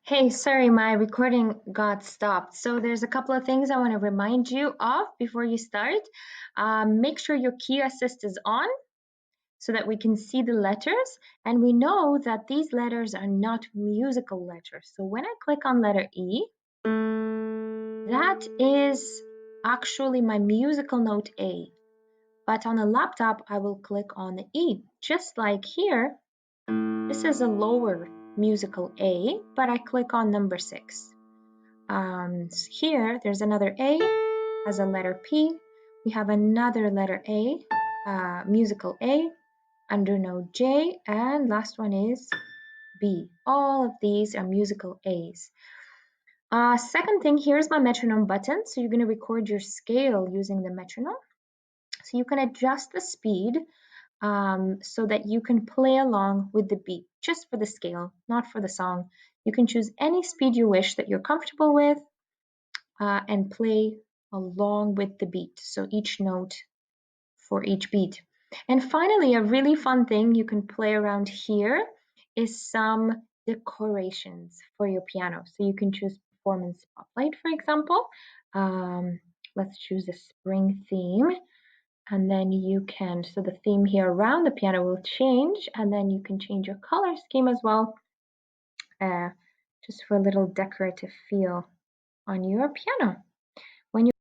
Hey, sorry, my recording got stopped. So there's a couple of things I want to remind you of before you start. Make sure your key assist is on so that we can see the letters. And we know that these letters are not musical letters. So when I click on letter E, that is actually my musical note A. But on a laptop, I will click on the E. Just like here, this is a lower musical A, but I click on number 6. Here, there's another A as a letter P. We have another letter A, musical A, under note J, and last one is B. All of these are musical A's. Second thing, here's my metronome button. So you're going to record your scale using the metronome. So you can adjust the speed so that you can play along with the beat, just for the scale, not for the song. You can choose any speed you wish that you're comfortable with and play along with the beat. So each note for each beat. And finally, a really fun thing you can play around here is some decorations for your piano. So you can choose performance spotlight, for example. Let's choose a spring theme. And then you can, so the theme here around the piano will change, and then you can change your color scheme as well, just for a little decorative feel on your piano. When you